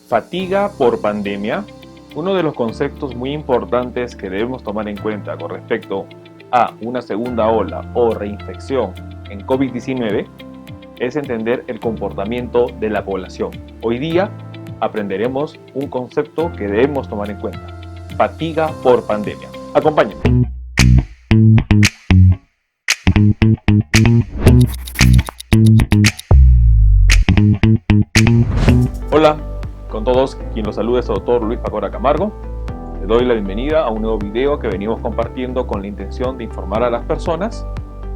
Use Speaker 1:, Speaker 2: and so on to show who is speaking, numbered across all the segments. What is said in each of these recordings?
Speaker 1: Fatiga por pandemia. Uno de los conceptos muy importantes que debemos tomar en cuenta con respecto a una segunda ola o reinfección en COVID-19 es entender el comportamiento de la población. Hoy día aprenderemos un concepto que debemos tomar en cuenta: fatiga por pandemia. Acompáñenme. Hola con todos, quien los saluda es el doctor Luis Pacora Camargo. Les doy la bienvenida a un nuevo video que venimos compartiendo con la intención de informar a las personas.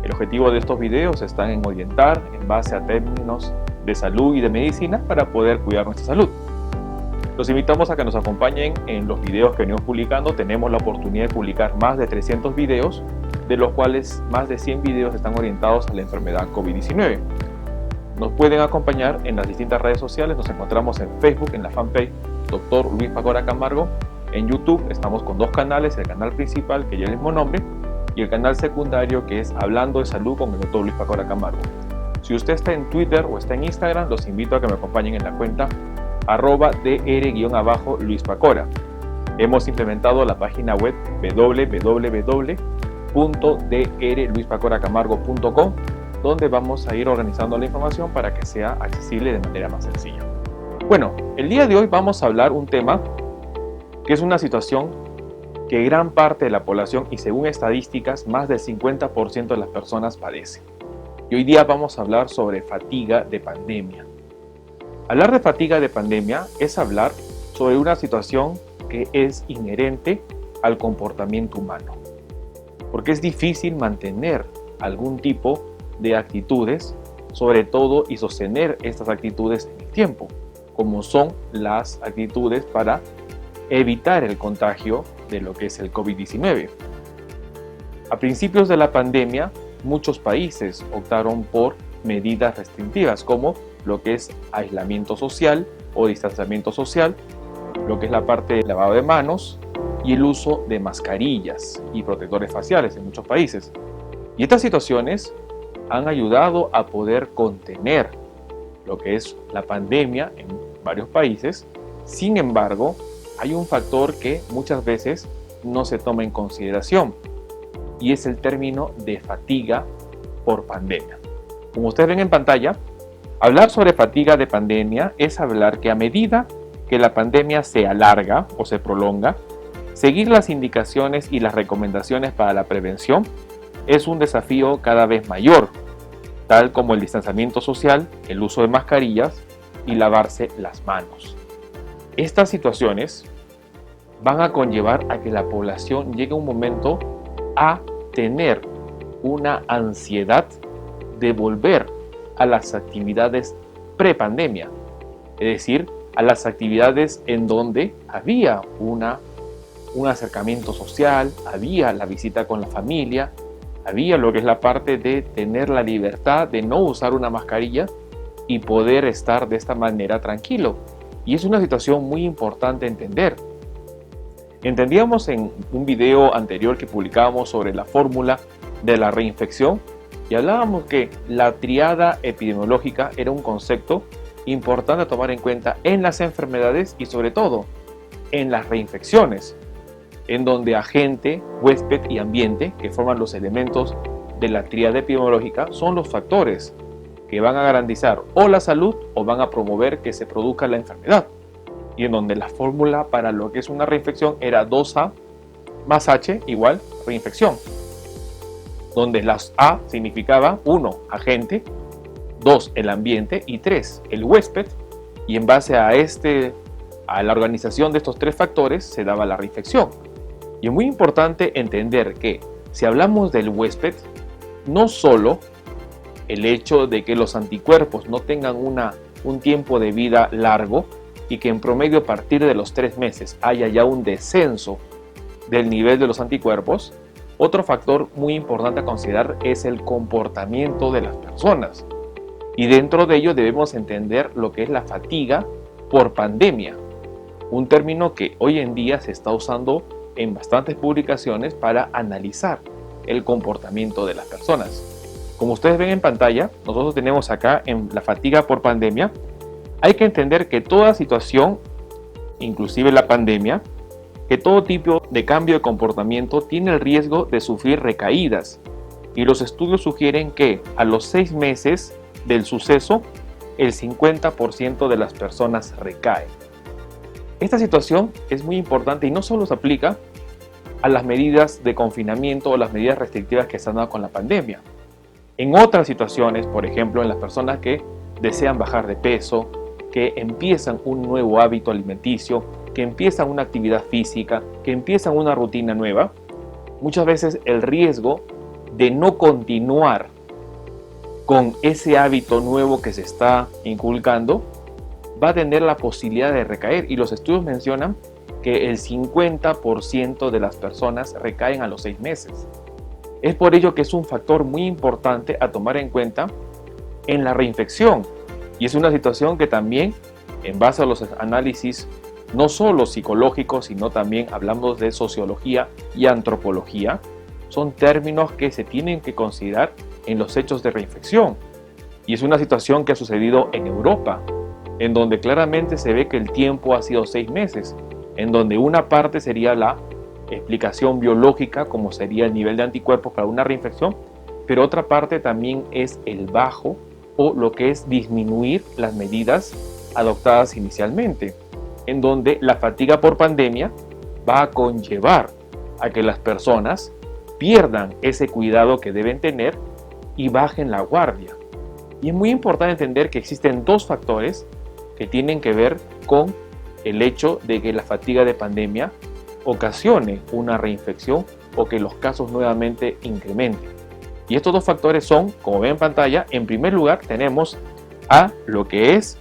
Speaker 1: El objetivo de estos videos está en orientar en base a términos de salud y de medicina para poder cuidar nuestra salud. Los invitamos a que nos acompañen en los videos que venimos publicando. Tenemos la oportunidad de publicar más de 300 videos, de los cuales más de 100 videos están orientados a la enfermedad COVID-19. Nos pueden acompañar en las distintas redes sociales. Nos encontramos en Facebook, en la fanpage Dr. Luis Pacora Camargo. En YouTube estamos con dos canales: el canal principal, que lleva el mismo nombre, y el canal secundario, que es Hablando de Salud con el Dr. Luis Pacora Camargo. Si usted está en Twitter o está en Instagram, los invito a que me acompañen en la cuenta @dr_Luis Pacora. Hemos implementado la página web www.drluispacoracamargo.com, donde vamos a ir organizando la información para que sea accesible de manera más sencilla. Bueno, el día de hoy vamos a hablar un tema que es una situación que gran parte de la población, y según estadísticas, más del 50% de las personas padecen. Y hoy día vamos a hablar sobre fatiga de pandemia. Hablar de fatiga de pandemia es hablar sobre una situación que es inherente al comportamiento humano, porque es difícil mantener algún tipo de actitudes, sobre todo, y sostener estas actitudes en el tiempo, como son las actitudes para evitar el contagio de lo que es el COVID-19. A principios de la pandemia, muchos países optaron por medidas restrictivas, como lo que es aislamiento social o distanciamiento social, lo que es la parte de lavado de manos y el uso de mascarillas y protectores faciales en muchos países. Y estas situaciones han ayudado a poder contener lo que es la pandemia en varios países. Sin embargo, hay un factor que muchas veces no se toma en consideración, y es el término de fatiga por pandemia. Como ustedes ven en pantalla, hablar sobre fatiga de pandemia es hablar que a medida que la pandemia se alarga o se prolonga, seguir las indicaciones y las recomendaciones para la prevención es un desafío cada vez mayor, tal como el distanciamiento social, el uso de mascarillas y lavarse las manos. Estas situaciones van a conllevar a que la población llegue a un momento a tener una ansiedad de volver a las actividades prepandemia, es decir, a las actividades en donde había un acercamiento social, había la visita con la familia, había lo que es la parte de tener la libertad de no usar una mascarilla y poder estar de esta manera tranquilo. Y es una situación muy importante entender. Entendíamos en un video anterior que publicábamos sobre la fórmula de la reinfección, y hablábamos que la triada epidemiológica era un concepto importante a tomar en cuenta en las enfermedades y sobre todo en las reinfecciones, en donde agente, huésped y ambiente, que forman los elementos de la triada epidemiológica, son los factores que van a garantizar o la salud o van a promover que se produzca la enfermedad. Y en donde la fórmula para lo que es una reinfección era 2A más H igual reinfección, donde las A significaba 1, agente, 2, el ambiente, y 3, el huésped, y en base a la organización de estos tres factores se daba la reinfección. Y es muy importante entender que si hablamos del huésped, no solo el hecho de que los anticuerpos no tengan un tiempo de vida largo, y que en promedio a partir de los 3 meses haya ya un descenso del nivel de los anticuerpos. Otro factor muy importante a considerar es el comportamiento de las personas, y dentro de ello debemos entender lo que es la fatiga por pandemia, un término que hoy en día se está usando en bastantes publicaciones para analizar el comportamiento de las personas. Como ustedes ven en pantalla, nosotros tenemos acá en la fatiga por pandemia. Hay que entender que toda situación inclusive la pandemia, que todo tipo de cambio de comportamiento tiene el riesgo de sufrir recaídas, y los estudios sugieren que a los 6 meses del suceso, el 50% de las personas recaen. Esta situación es muy importante y no solo se aplica a las medidas de confinamiento o las medidas restrictivas que se han dado con la pandemia. En otras situaciones, por ejemplo, en las personas que desean bajar de peso, que empiezan un nuevo hábito alimenticio, que empiezan una actividad física, que empiezan una rutina nueva, muchas veces el riesgo de no continuar con ese hábito nuevo que se está inculcando va a tener la posibilidad de recaer, y los estudios mencionan que el 50% de las personas recaen a los 6 meses. Es por ello que es un factor muy importante a tomar en cuenta en la reinfección, y es una situación que también, en base a los análisis no solo psicológicos, sino también hablamos de sociología y antropología, son términos que se tienen que considerar en los hechos de reinfección. Y es una situación que ha sucedido en Europa, en donde claramente se ve que el tiempo ha sido 6 meses, en donde una parte sería la explicación biológica, como sería el nivel de anticuerpos para una reinfección, pero otra parte también es el bajo o lo que es disminuir las medidas adoptadas inicialmente, en donde la fatiga por pandemia va a conllevar a que las personas pierdan ese cuidado que deben tener y bajen la guardia. Y es muy importante entender que existen 2 factores que tienen que ver con el hecho de que la fatiga de pandemia ocasione una reinfección o que los casos nuevamente incrementen. Y estos 2 factores son, como ven en pantalla, en primer lugar tenemos a lo que es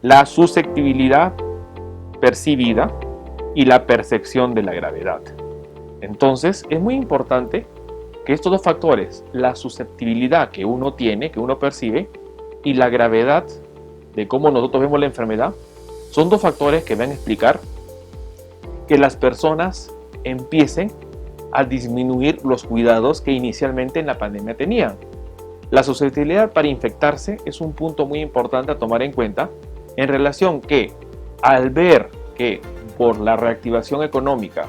Speaker 1: la susceptibilidad percibida y la percepción de la gravedad. Entonces es muy importante que estos 2 factores, la susceptibilidad que uno tiene, que uno percibe, y la gravedad de cómo nosotros vemos la enfermedad, son 2 factores que van a explicar que las personas empiecen a disminuir los cuidados que inicialmente en la pandemia tenían. La susceptibilidad para infectarse es un punto muy importante a tomar en cuenta en relación que al ver que por la reactivación económica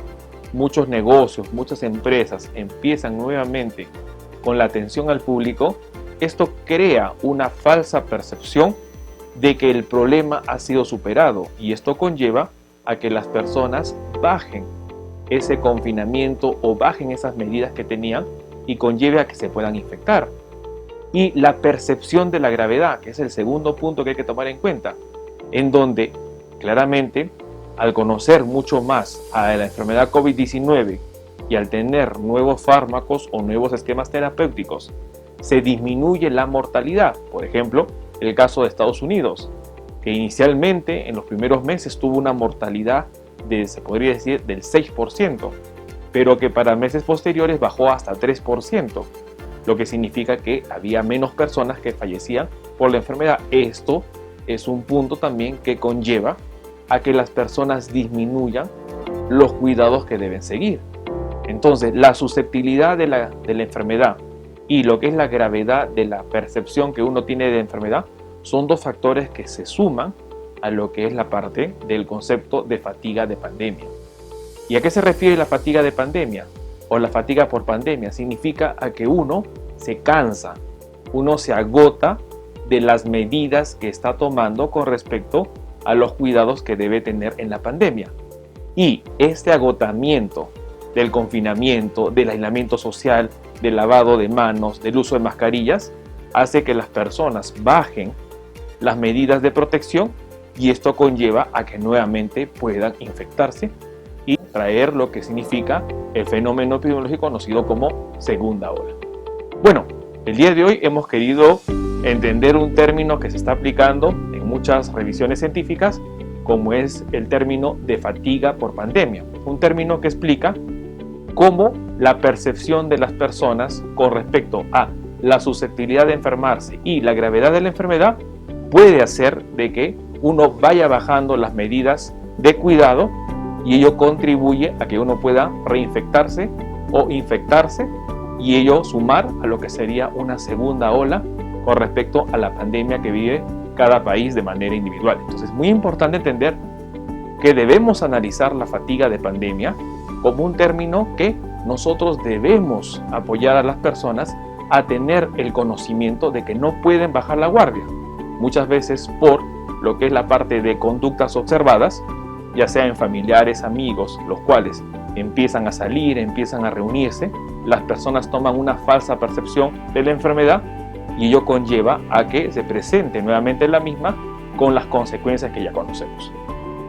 Speaker 1: muchos negocios, muchas empresas empiezan nuevamente con la atención al público, esto crea una falsa percepción de que el problema ha sido superado, y esto conlleva a que las personas bajen ese confinamiento o bajen esas medidas que tenían y conlleve a que se puedan infectar. Y la percepción de la gravedad, que es el segundo punto que hay que tomar en cuenta, en donde claramente al conocer mucho más a la enfermedad COVID-19 y al tener nuevos fármacos o nuevos esquemas terapéuticos, se disminuye la mortalidad. Por ejemplo, el caso de Estados Unidos, que inicialmente en los primeros meses tuvo una mortalidad se podría decir del 6%, pero que para meses posteriores bajó hasta 3%, lo que significa que había menos personas que fallecían por la enfermedad. Esto es un punto también que conlleva a que las personas disminuyan los cuidados que deben seguir. Entonces, la susceptibilidad de la enfermedad y lo que es la gravedad de la percepción que uno tiene de enfermedad son 2 factores que se suman a lo que es la parte del concepto de fatiga de pandemia. ¿Y a qué se refiere la fatiga de pandemia o la fatiga por pandemia? Significa a que uno se cansa, uno se agota de las medidas que está tomando con respecto a los cuidados que debe tener en la pandemia. Y este agotamiento del confinamiento, del aislamiento social, del lavado de manos, del uso de mascarillas, hace que las personas bajen las medidas de protección, y esto conlleva a que nuevamente puedan infectarse y traer lo que significa el fenómeno epidemiológico conocido como segunda ola. Bueno, el día de hoy hemos querido entender un término que se está aplicando en muchas revisiones científicas, como es el término de fatiga por pandemia, un término que explica cómo la percepción de las personas con respecto a la susceptibilidad de enfermarse y la gravedad de la enfermedad puede hacer de que uno vaya bajando las medidas de cuidado, y ello contribuye a que uno pueda reinfectarse o infectarse, y ello sumar a lo que sería una segunda ola con respecto a la pandemia que vive cada país de manera individual. Entonces es muy importante entender que debemos analizar la fatiga de pandemia como un término que nosotros debemos apoyar a las personas a tener el conocimiento de que no pueden bajar la guardia. Muchas veces por lo que es la parte de conductas observadas, ya sea en familiares, amigos, los cuales empiezan a salir, empiezan a reunirse, las personas toman una falsa percepción de la enfermedad y ello conlleva a que se presente nuevamente la misma con las consecuencias que ya conocemos.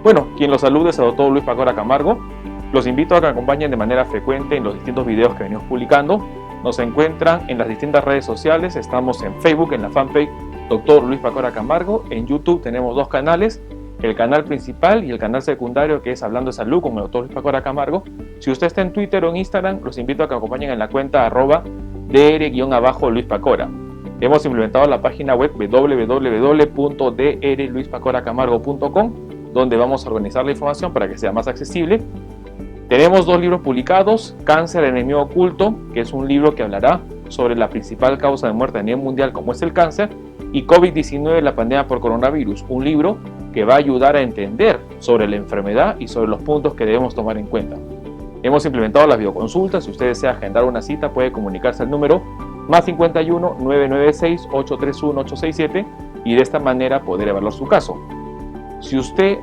Speaker 1: Bueno, quien los saluda es el doctor Luis Pacora Camargo. Los invito a que me acompañen de manera frecuente en los distintos videos que venimos publicando. Nos encuentran en las distintas redes sociales. Estamos en Facebook, en la fanpage Dr. Luis Pacora Camargo. En YouTube tenemos dos canales, el canal principal y el canal secundario, que es Hablando de Salud con el Dr. Luis Pacora Camargo. Si usted está en Twitter o en Instagram, los invito a que me acompañen en la cuenta @dr_Luis Pacora. Hemos implementado la página web www.drluispacoracamargo.com, donde vamos a organizar la información para que sea más accesible. Tenemos dos libros publicados: Cáncer, el enemigo oculto, que es un libro que hablará sobre la principal causa de muerte a nivel mundial, como es el cáncer, y COVID-19, la pandemia por coronavirus, un libro que va a ayudar a entender sobre la enfermedad y sobre los puntos que debemos tomar en cuenta. Hemos implementado las videoconsultas. Si usted desea agendar una cita, puede comunicarse al número +51 996 831 867 y de esta manera poder evaluar su caso. Si usted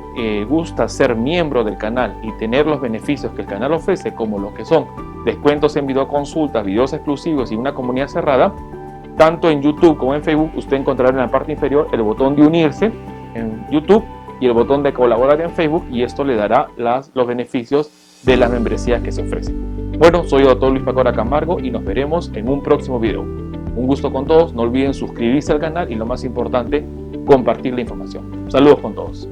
Speaker 1: gusta ser miembro del canal y tener los beneficios que el canal ofrece, como lo que son descuentos en videoconsultas, videos exclusivos y una comunidad cerrada, tanto en YouTube como en Facebook, usted encontrará en la parte inferior el botón de unirse en YouTube y el botón de colaborar en Facebook, y esto le dará los beneficios de la membresía que se ofrece. Bueno, soy el Dr. Luis Pacora Camargo y nos veremos en un próximo video. Un gusto con todos, no olviden suscribirse al canal y, lo más importante, compartir la información. Saludos con todos.